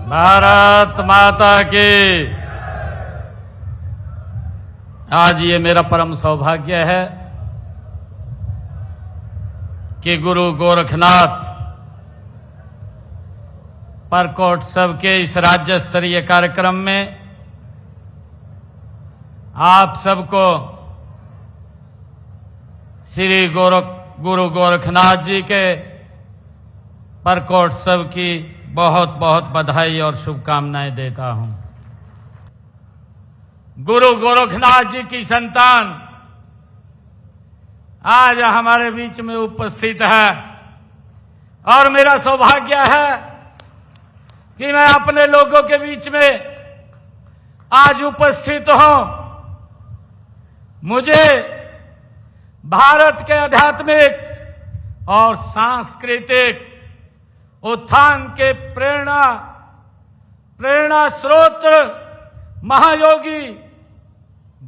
भारत माता की। आज ये मेरा परम सौभाग्य है कि गुरु गोरखनाथ परकोत्सव के इस राज्य स्तरीय कार्यक्रम में आप सबको श्री गुरु गोरखनाथ जी के परकोत्सव की बहुत बहुत बधाई और शुभकामनाएं देता हूं। गुरु गोरखनाथ जी की संतान आज हमारे बीच में उपस्थित है और मेरा सौभाग्य है कि मैं अपने लोगों के बीच में आज उपस्थित हूं। मुझे भारत के आध्यात्मिक और सांस्कृतिक उत्थान के प्रेरणा स्रोत महायोगी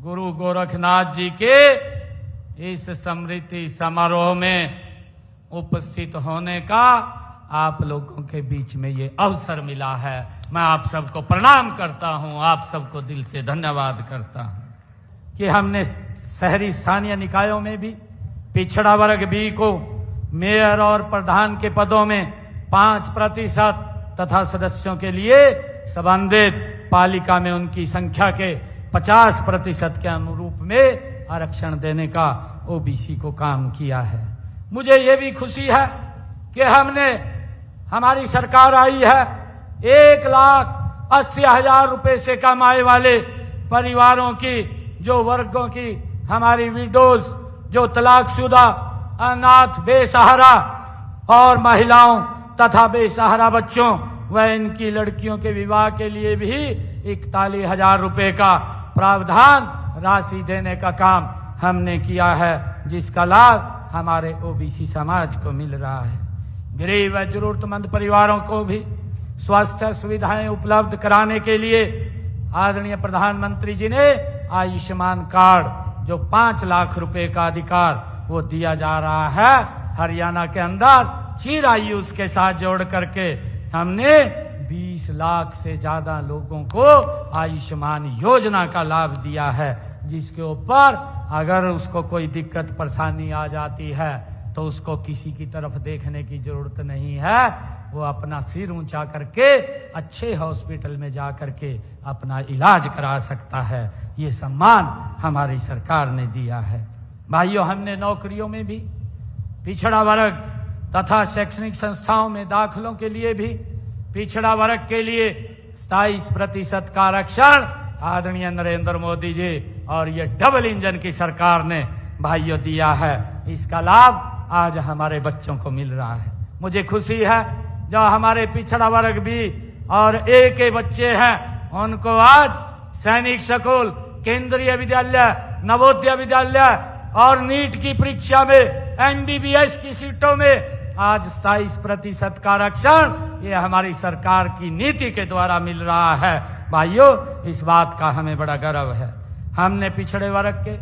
गुरु गोरखनाथ जी के इस स्मृति समारोह में उपस्थित होने का आप लोगों के बीच में ये अवसर मिला है। मैं आप सबको प्रणाम करता हूं, आप सबको दिल से धन्यवाद करता हूं कि हमने शहरी स्थानीय निकायों में भी पिछड़ा वर्ग बी को मेयर और प्रधान के पदों में 5% तथा सदस्यों के लिए संबंधित पालिका में उनकी संख्या के 50% के अनुरूप में आरक्षण देने का ओबीसी को काम किया है। मुझे ये भी खुशी है कि हमारी सरकार आई है 1,80,000 रुपए से कम आय वाले परिवारों की, जो वर्गों की हमारी विडोज, जो तलाकशुदा, अनाथ, बेसहारा और महिलाओं तथा बेसहारा बच्चों व इनकी लड़कियों के विवाह के लिए भी 41,000 रुपए का प्रावधान राशि देने का काम हमने किया है, जिसका लाभ हमारे ओबीसी समाज को मिल रहा है। गरीब व जरूरतमंद परिवारों को भी स्वास्थ्य सुविधाएं उपलब्ध कराने के लिए आदरणीय प्रधानमंत्री जी ने आयुष्मान कार्ड, जो 5 लाख रुपए का अधिकार वो दिया जा रहा है, हरियाणा के अंदर चिरायुष के साथ जोड़ करके हमने 20 लाख से ज्यादा लोगों को आयुष्मान योजना का लाभ दिया है, जिसके ऊपर अगर उसको कोई दिक्कत परेशानी आ जाती है तो उसको किसी की तरफ देखने की जरूरत नहीं है। वो अपना सिर ऊंचा करके अच्छे हॉस्पिटल में जा करके अपना इलाज करा सकता है। ये सम्मान हमारी सरकार ने दिया है। भाइयों, हमने नौकरियों में भी पिछड़ा वर्ग तथा शैक्षणिक संस्थाओं में दाखिलों के लिए भी पिछड़ा वर्ग के लिए 27% का आरक्षण आदरणीय नरेंद्र मोदी जी और ये डबल इंजन की सरकार ने भाइयों दिया है। इसका लाभ आज हमारे बच्चों को मिल रहा है। मुझे खुशी है जो हमारे पिछड़ा वर्ग भी और ए के बच्चे हैं, उनको आज सैनिक स्कूल, केंद्रीय विद्यालय, नवोदय विद्यालय और नीट की परीक्षा में एमबीबीएस की सीटों में आज 27% का आरक्षण ये हमारी सरकार की नीति के द्वारा मिल रहा है। भाइयों, इस बात का हमें बड़ा गर्व है। हमने पिछड़े वर्ग के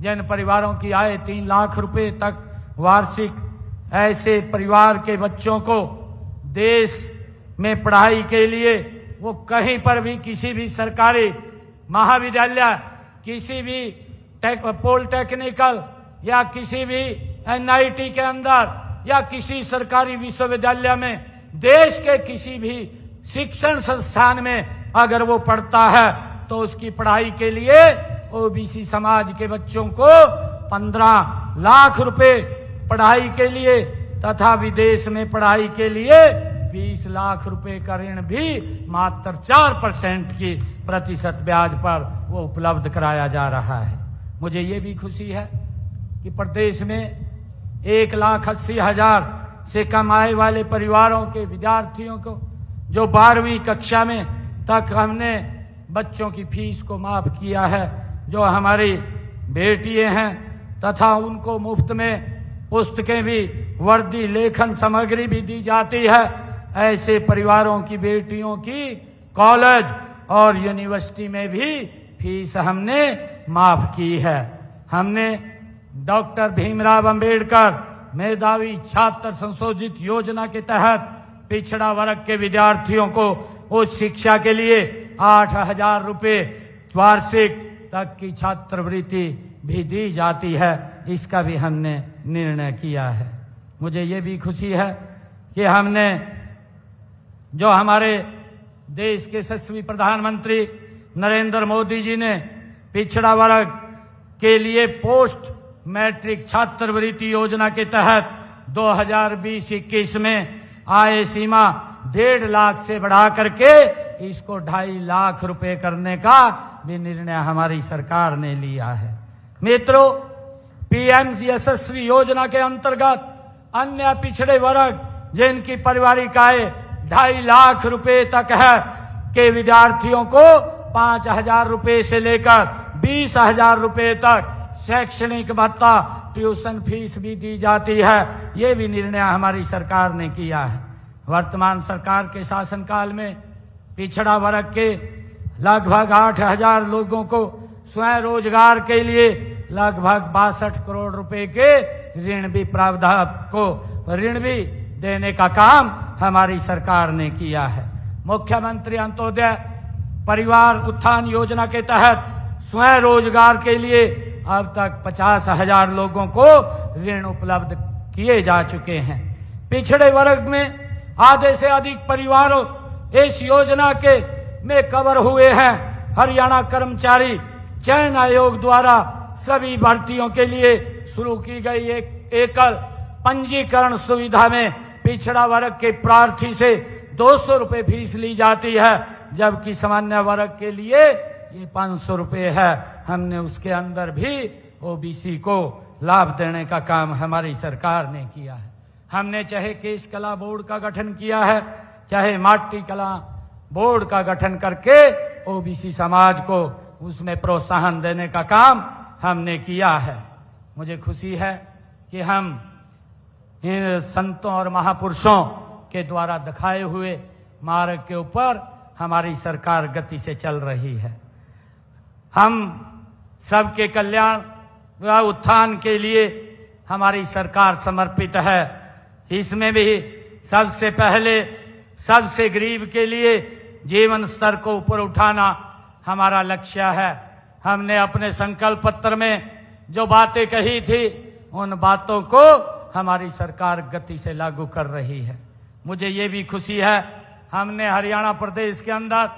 जिन परिवारों की आय 3 लाख रुपए तक वार्षिक, ऐसे परिवार के बच्चों को देश में पढ़ाई के लिए वो कहीं पर भी किसी भी सरकारी महाविद्यालय, किसी भी पॉलिटेक्निकल या किसी भी एनआईटी के अंदर या किसी सरकारी विश्वविद्यालय में, देश के किसी भी शिक्षण संस्थान में अगर वो पढ़ता है तो उसकी पढ़ाई के लिए ओबीसी समाज के बच्चों को 15 लाख रुपए पढ़ाई के लिए तथा विदेश में पढ़ाई के लिए 20 लाख रुपए का ऋण भी मात्र 4% की प्रतिशत ब्याज पर वो उपलब्ध कराया जा रहा है। मुझे ये भी खुशी है कि प्रदेश में 1,80,000 से कम आय वाले परिवारों के विद्यार्थियों को, जो 12वीं कक्षा में तक हमने बच्चों की फीस को माफ किया है, जो हमारी बेटियां हैं तथा उनको मुफ्त में पुस्तकें भी, वर्दी, लेखन सामग्री भी दी जाती है। ऐसे परिवारों की बेटियों की कॉलेज और यूनिवर्सिटी में भी फीस हमने माफ की है। हमने डॉक्टर भीमराव अंबेडकर मेधावी छात्र संशोधित योजना के तहत पिछड़ा वर्ग के विद्यार्थियों को उच्च शिक्षा के लिए 8,000 रुपये वार्षिक तक की छात्रवृत्ति भी दी जाती है। इसका भी हमने निर्णय किया है। मुझे ये भी खुशी है कि हमने जो हमारे देश के यशस्वी प्रधानमंत्री नरेंद्र मोदी जी ने पिछड़ा वर्ग के लिए पोस्ट मैट्रिक छात्रवृत्ति योजना के तहत 2020-21 में आय सीमा 1.5 लाख से बढ़ा करके इसको 2.5 लाख रुपए करने का भी निर्णय हमारी सरकार ने लिया है। मित्रों, पीएम यशस्वी योजना के अंतर्गत अन्य पिछड़े वर्ग जिनकी पारिवारिक आय 2.5 लाख रुपए तक है के विद्यार्थियों को 5,000 रुपए से लेकर 20,000 रुपए तक शैक्षणिक भत्ता, ट्यूशन फीस भी दी जाती है। ये भी निर्णय हमारी सरकार ने किया है। वर्तमान सरकार के शासनकाल में पिछड़ा वर्ग के लगभग 8,000 लोगों को स्वयं रोजगार के लिए लगभग 62 करोड़ रुपए के ऋण भी प्रावधान को ऋण भी देने का काम हमारी सरकार ने किया है। मुख्यमंत्री अंत्योदय परिवार उत्थान योजना के तहत स्वयं रोजगार के लिए अब तक 50,000 लोगों को ऋण उपलब्ध किए जा चुके हैं। पिछड़े वर्ग में आधे से अधिक परिवारों इस योजना के में कवर हुए हैं। हरियाणा कर्मचारी चयन आयोग द्वारा सभी भर्तियों के लिए शुरू की गई एक एकल पंजीकरण सुविधा में पिछड़ा वर्ग के प्रार्थी से 200 रुपए फीस ली जाती है, जबकि सामान्य वर्ग के लिए ये 500 रुपए है। हमने उसके अंदर भी ओबीसी को लाभ देने का काम हमारी सरकार ने किया है। हमने चाहे केश कला बोर्ड का गठन किया है, चाहे माटी कला बोर्ड का गठन करके ओबीसी समाज को उसमें प्रोत्साहन देने का काम हमने किया है। मुझे खुशी है कि हम इन संतों और महापुरुषों के द्वारा दिखाए हुए मार्ग के ऊपर हमारी सरकार गति से चल रही है। हम सबके कल्याण व उत्थान के लिए हमारी सरकार समर्पित है। इसमें भी सबसे पहले सबसे गरीब के लिए जीवन स्तर को ऊपर उठाना हमारा लक्ष्य है। हमने अपने संकल्प पत्र में जो बातें कही थी उन बातों को हमारी सरकार गति से लागू कर रही है। मुझे ये भी खुशी है, हमने हरियाणा प्रदेश के अंदर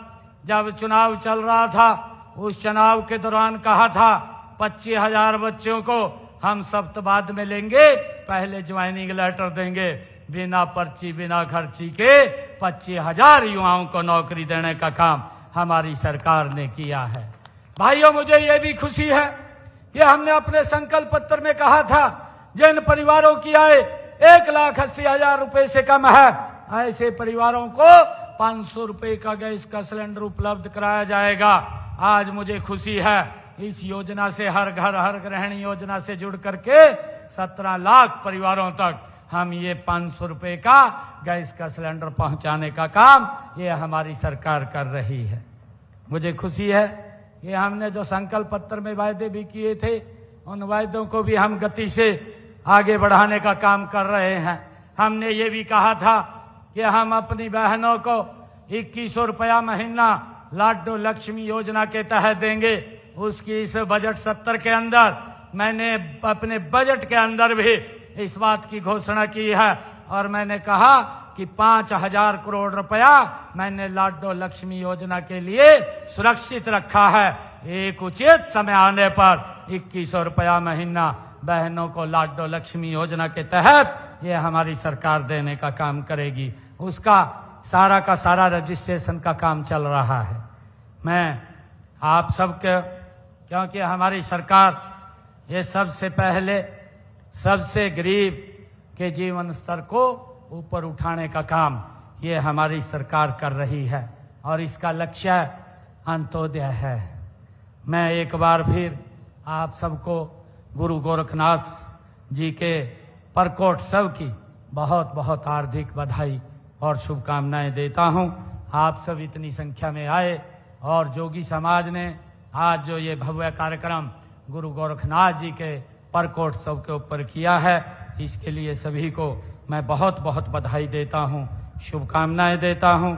जब चुनाव चल रहा था उस चुनाव के दौरान कहा था 25,000 बच्चों को हम सप्तवाद में लेंगे, पहले ज्वाइनिंग लेटर देंगे, बिना पर्ची बिना खर्ची के 25,000 युवाओं को नौकरी देने का काम हमारी सरकार ने किया है। भाइयों, मुझे ये भी खुशी है कि हमने अपने संकल्प पत्र में कहा था जिन परिवारों की आय 1,80,000 रुपए से कम है ऐसे परिवारों को 500 रुपए का गैस का सिलेंडर उपलब्ध कराया जाएगा। आज मुझे खुशी है इस योजना से हर घर हर गृहिणी योजना से जुड़ करके 17 लाख परिवारों तक हम ये 500 रुपए का गैस का सिलेंडर पहुंचाने का काम ये हमारी सरकार कर रही है। मुझे खुशी है कि हमने जो संकल्प पत्र में वायदे भी किए थे उन वायदों को भी हम गति से आगे बढ़ाने का काम कर रहे हैं। हमने ये भी कहा था कि हम अपनी बहनों को 2100 रुपया महीना लाडो लक्ष्मी योजना के तहत देंगे। उसकी इस बजट सत्र के अंदर मैंने अपने बजट के अंदर भी इस बात की घोषणा की है और मैंने कहा कि 5,000 करोड़ रुपया मैंने लाडो लक्ष्मी योजना के लिए सुरक्षित रखा है। एक उचित समय आने पर 2100 रुपया महीना बहनों को लाडो लक्ष्मी योजना के तहत ये हमारी सरकार देने का काम करेगी। उसका सारा का सारा रजिस्ट्रेशन का काम चल रहा है। मैं आप सबके, क्योंकि हमारी सरकार ये सबसे पहले सबसे गरीब के जीवन स्तर को ऊपर उठाने का काम ये हमारी सरकार कर रही है और इसका लक्ष्य अंत्योदय है। मैं एक बार फिर आप सबको गुरु गोरखनाथ जी के प्रकोत्सव की बहुत बहुत हार्दिक बधाई और शुभकामनाएं देता हूं। आप सब इतनी संख्या में आए और जोगी समाज ने आज जो ये भव्य कार्यक्रम गुरु गोरखनाथ जी के प्रकोत्सव के ऊपर किया है, इसके लिए सभी को मैं बहुत बहुत बधाई देता हूं, शुभकामनाएं देता हूं।